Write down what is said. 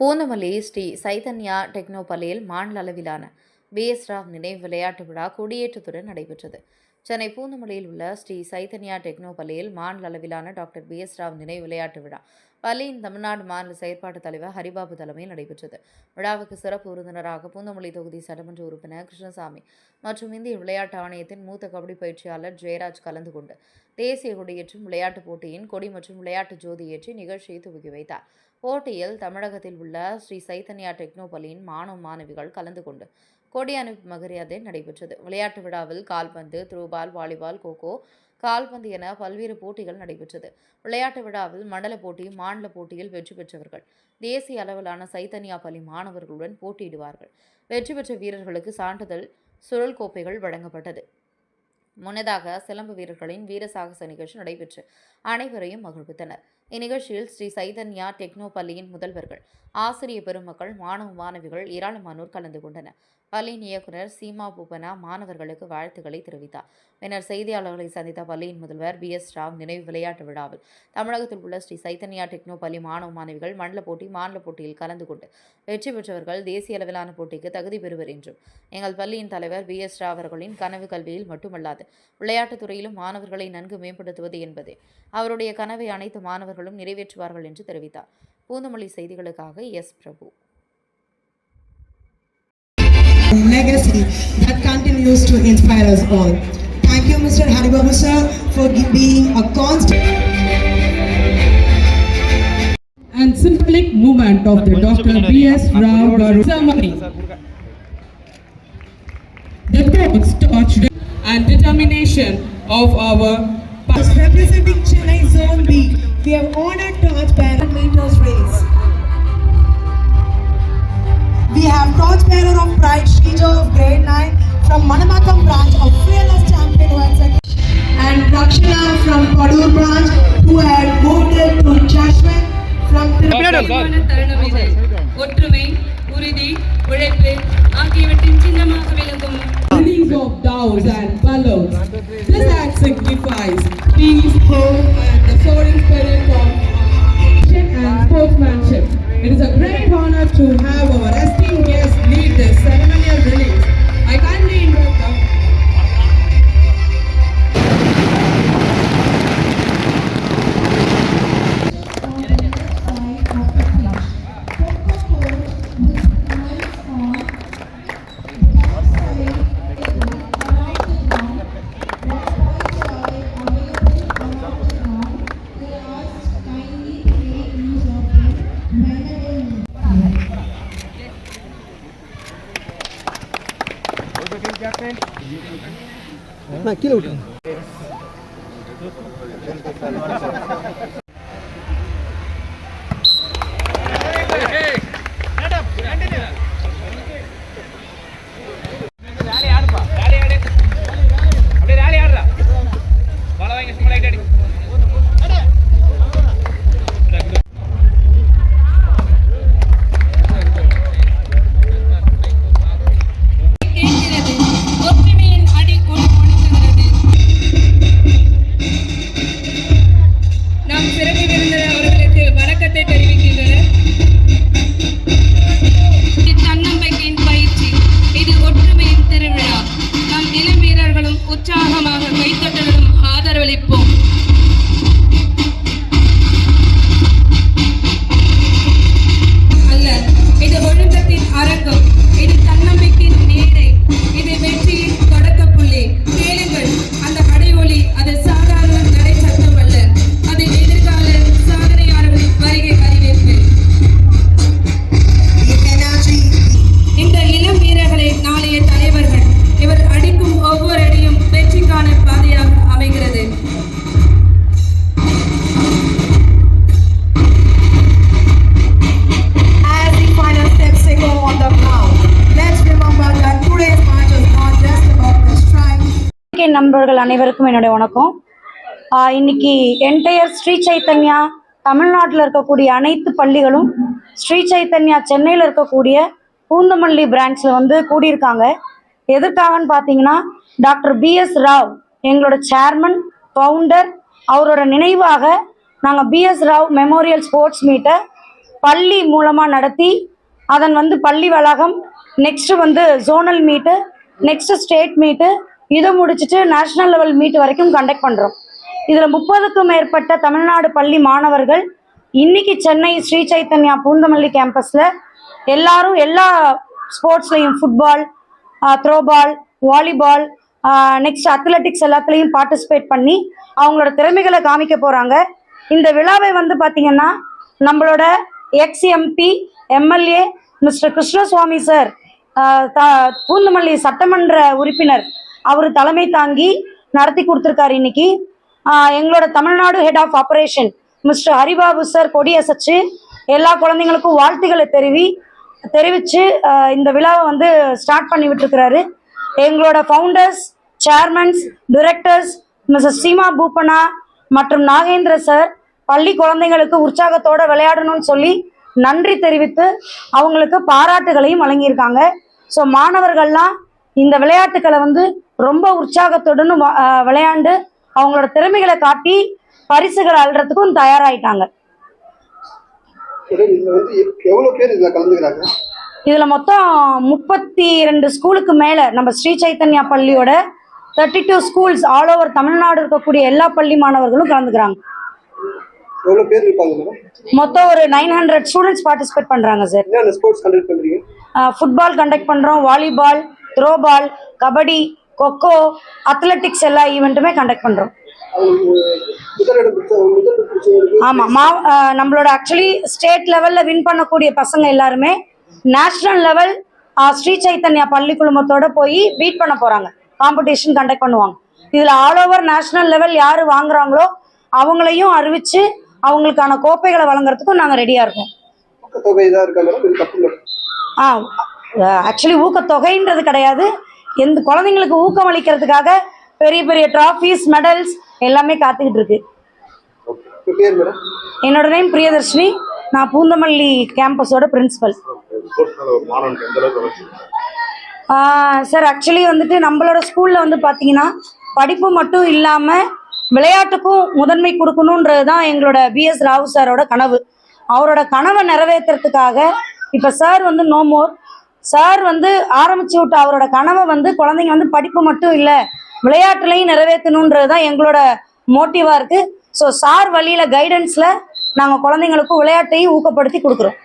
பூந்தமல்லி ஸ்ரீ சைதன்யா டெக்னோபள்ளியில் மாநில அளவிலான BS ராவ் நினைவு விளையாட்டு விழா கொடியேற்றத்துடன் நடைபெற்றது. சென்னை பூந்தமல்லியில் உள்ள ஸ்ரீ சைதன்யா டெக்னோபள்ளியில் மாநில அளவிலான டாக்டர் BS ராவ் நினைவு விளையாட்டு விழா பள்ளியின் தமிழ்நாடு மாநில செயற்பாட்டு தலைவர் ஹரிபாபு தலைமையில் நடைபெற்றது. விழாவுக்கு சிறப்பு விருந்தினராக பூந்தமல்லி தொகுதி சட்டமன்ற உறுப்பினர் கிருஷ்ணசாமி மற்றும் இந்திய விளையாட்டு ஆணையத்தின் மூத்த கபடி பயிற்சியாளர் ஜெயராஜ் கலந்து கொண்டு தேசிய கொடியேற்றும் விளையாட்டுப் போட்டியின் கொடி மற்றும் விளையாட்டு ஜோதி ஏற்றி நிகழ்ச்சியை துவக்கி வைத்தார். போட்டியில் தமிழகத்தில் உள்ள ஸ்ரீ சைதன்யா டெக்னோபள்ளியின் மாணவ மாணவிகள் கலந்து கொண்டு கொடி அனுப்பு மரியாதை நடைபெற்றது. விளையாட்டு விழாவில் கால்பந்து, த்ரோபால், வாலிபால், கோகோ, கால்பந்து என பல்வேறு போட்டிகள் நடைபெற்றது. விளையாட்டு விழாவில் மண்டல போட்டி, மாநில போட்டியில் வெற்றி பெற்றவர்கள் தேசிய அளவிலான சைதன்யா பள்ளி மாணவர்களுடன் போட்டியிடுவார்கள். வெற்றி பெற்ற வீரர்களுக்கு சான்றிதழ், சுழல் கோப்பைகள் வழங்கப்பட்டது. முன்னதாக சிலம்பு வீரர்களின் வீர சாகச நிகழ்ச்சி நடைபெற்று அனைவரையும் மகிழ்வித்தனர். இந்நிகழ்ச்சியில் ஸ்ரீ சைதன்யா டெக்னோ பள்ளியின் முதல்வர்கள், ஆசிரிய பெருமக்கள், மாணவ மாணவிகள் ஏராளமானோர் கலந்து கொண்டனர். பள்ளியின் இயக்குநர் சீமா பூபனா மாணவர்களுக்கு வாழ்த்துக்களை தெரிவித்தார். பின்னர் செய்தியாளர்களை சந்தித்த பள்ளியின் முதல்வர் BS ராவ் நினைவு விளையாட்டு விழாவில் தமிழகத்தில் உள்ள ஸ்ரீ சைதன்யா டெக்னோ பள்ளி மாணவ மாணவிகள் மண்டல போட்டி, மாநில போட்டியில் கலந்து கொண்டு வெற்றி பெற்றவர்கள் தேசிய அளவிலான போட்டிக்கு தகுதி பெறுவர் என்றும், எங்கள் பள்ளியின் தலைவர் BS ராவ் அவர்களின் கனவு கல்வியில் மட்டுமல்லாது விளையாட்டுத் துறையிலும் மாணவர்களை நன்கு மேம்படுத்துவது என்பதே அவருடைய கனவை அனைத்து மாணவர்களும் நிறைவேற்றுவார்கள் என்று தெரிவித்தார். பூந்தமல்லி செய்திகளுக்காக S. Prabhu. Legacy that continues to inspire us all. Thank you, Mr. Haribabu sir, for being a constant and symbolic movement of the Dr. BS Rao Garu ceremony. The thoughts, torch and determination of our past. Representing Chennai Zone B, we have honored torchbearer meters race. We have torchbearer of pride, Shrija of grade 9 from Manamakam branch of fearless champion once again, and Rakshana from Padur branch who had voted to judgment from ஒற்றுமை, உறுதி, உழைப்பு ஆகியவற்றின் சின்னமாக விளங்கும் release of doubts and balloons. This act signifies peace, hope, and the soaring spirit of action and sportsmanship. It is a great honor to have our esteemed guests lead this ceremonial release. I kindly invite them. நான் கீழே விட்டுறேன். உற்சாகமாக கைத்தட்டலும் ஆதரவளிப்போம். அல்ல, இது ஒழுக்கத்தின் அரங்கம், இது தன்னம்பிக்கையின் மேடை, இது வெற்றியின் தொடக்கப்புள்ளி. கேளுங்கள் அந்த அடையொலி, அது சாதாரண நடை சத்தம் அல்ல, அது எதிர்கால சாதனையாளர்களின் வருகை அறிவிப்பு. இந்த இளம் வீரர்களே நாளைய தலைவர்கள். இவர் அடிக்கும் ஒவ்வொரு அடியும் வெற்றிக்கான பாதையாக அமைகிறது. As the final steps go on the ground, let's remember that today's match is not just about the strength. நண்பர்கள் அனைவருக்கும் என்னுடைய வணக்கம். இன்னைக்கு என்டையர் ஸ்ரீ சைத்தன்யா தமிழ்நாட்டில் இருக்கக்கூடிய அனைத்து பள்ளிகளும் ஸ்ரீ சைத்தன்யா சென்னையில் இருக்கக்கூடிய பூந்தமல்லி பிரான்ச்சில் கூடியிருக்காங்க. எதற்காகன்னு பார்த்தீங்கன்னா, டாக்டர் BS ராவ் எங்களோட சேர்மன், ஃபவுண்டர், அவரோட நினைவாக நாங்கள் BS ராவ் மெமோரியல் ஸ்போர்ட்ஸ் மீட்டை பள்ளி மூலமாக நடத்தி அதன் வந்து பள்ளி வளாகம், நெக்ஸ்ட்டு வந்து ஜோனல் மீட்டு, நெக்ஸ்ட்டு ஸ்டேட் மீட்டு, இதை முடிச்சுட்டு நேஷ்னல் லெவல் மீட் வரைக்கும் கண்டக்ட் பண்ணுறோம். இதில் 30க்கும் மேற்பட்ட தமிழ்நாடு பள்ளி மாணவர்கள் இன்னைக்கு சென்னை ஸ்ரீ சைத்தன்யா பூந்தமல்லி கேம்பஸில் எல்லாரும் எல்லா ஸ்போர்ட்ஸ்லையும் football, throwball, volleyball, next athletics எல்லாத்துலேயும் பார்ட்டிசிபேட் பண்ணி அவங்களோட திறமைகளை காமிக்க போகிறாங்க. இந்த விழாவை வந்து பார்த்திங்கன்னா நம்மளோட ex MP MLA mister Krishnaswamy sir, Poonamallee சட்டமன்ற உறுப்பினர், அவர் தலைமை தாங்கி நடத்தி கொடுத்துருக்காரு. இன்னைக்கு எங்களோட Tamil Nadu head of operation mister Haribabu sir கொடியசைச்சு எல்லா குழந்தைங்களுக்கும் வாழ்த்துக்களை தெரிவித்து இந்த விழாவை வந்து ஸ்டார்ட் பண்ணி விட்டுருக்கிறாரு. எங்களோட founders, chairmans, directors Mrs Seema Poopana மற்றும் நாகேந்திர சார் பள்ளி குழந்தைங்களுக்கு உற்சாகத்தோடு விளையாடணும்னு சொல்லி நன்றி தெரிவித்து அவங்களுக்கு பாராட்டுகளையும் வழங்கியிருக்காங்க. ஸோ மாணவர்கள்லாம் இந்த விளையாட்டுக்களை வந்து ரொம்ப உற்சாகத்துடன் விளையாண்டு அவங்களோட திறமைகளை காட்டி பரிசுகள் அள்ளுறதுக்கும் தயாராகிட்டாங்க. இதுல மொத்தம் 32 ஸ்கூலுக்கு மேல நம்ம ஸ்ரீ சைத்தன்யா பள்ளியோட 32 ஸ்கூல்ஸ் ஆல் ஓவர் தமிழ்நாடு இருக்கக்கூடிய எல்லா பள்ளி மாணவர்களும் கலந்துக்கிறாங்க. மொத்தம் ஒரு 900 ஸ்டூடெண்ட்ஸ் பார்ட்டிசிபேட் பண்றாங்க சார். ஃபுட்பால் கண்டக்ட் பண்றோம், volleyball, throwball, kabaddi, kho kho, athletics எல்லா ஈவெண்ட்டுமே கண்டக்ட் பண்றோம். ஆமாம், நம்மளோட ஆக்சுவலி ஸ்டேட் லெவலில் வின் பண்ணக்கூடிய பசங்க எல்லாருமே நேஷ்னல் லெவல் ஸ்ரீ சைத்தன்யா பள்ளி குழுமத்தோட போய் பீட் பண்ண போகிறாங்க, காம்படிஷன் கண்டக்ட் பண்ணுவாங்க. இதில் ஆல் ஓவர் நேஷ்னல் லெவல் யார் வாங்குறாங்களோ அவங்களையும் அறிவித்து அவங்களுக்கான கோப்பைகளை வழங்குறதுக்கும் நாங்கள் ரெடியாக இருக்கோம். ஆக்சுவலி ஊக்கத்தொகைன்றது கிடையாது, எந்த குழந்தைங்களுக்கு ஊக்கம் அளிக்கிறதுக்காக பெரிய பெரிய ட்ராஃபீஸ், மெடல்ஸ் எல்லாமே காத்துக்கிட்டு இருக்கு. என்னோட நேம் பிரியதர்ஷினி, நான் பூந்தமல்லி கேம்பஸோட பிரின்சிபல். சார் ஆக்சுவலி வந்துட்டு நம்மளோட ஸ்கூலில் வந்து பார்த்தீங்கன்னா படிப்பு மட்டும் இல்லாமல் விளையாட்டுக்கும் முதன்மை கொடுக்கணுன்றது தான் எங்களோட பிஎஸ் ராவு சாரோட கனவு. அவரோட கனவை நிறைவேற்றுறதுக்காக இப்போ சார் வந்து நோ மோர் சார் வந்து ஆரம்பிச்சு விட்ட அவரோட கனவை வந்து குழந்தைங்க வந்து படிப்பு மட்டும் இல்லை விளையாட்டுலையும் நிறைவேற்றணுன்றது தான் எங்களோட மோட்டிவாக இருக்குது. ஸோ சார் வழியில் கைடன்ஸில் நாங்கள் குழந்தைங்களுக்கும் விளையாட்டையும் ஊக்கப்படுத்தி கொடுக்குறோம்.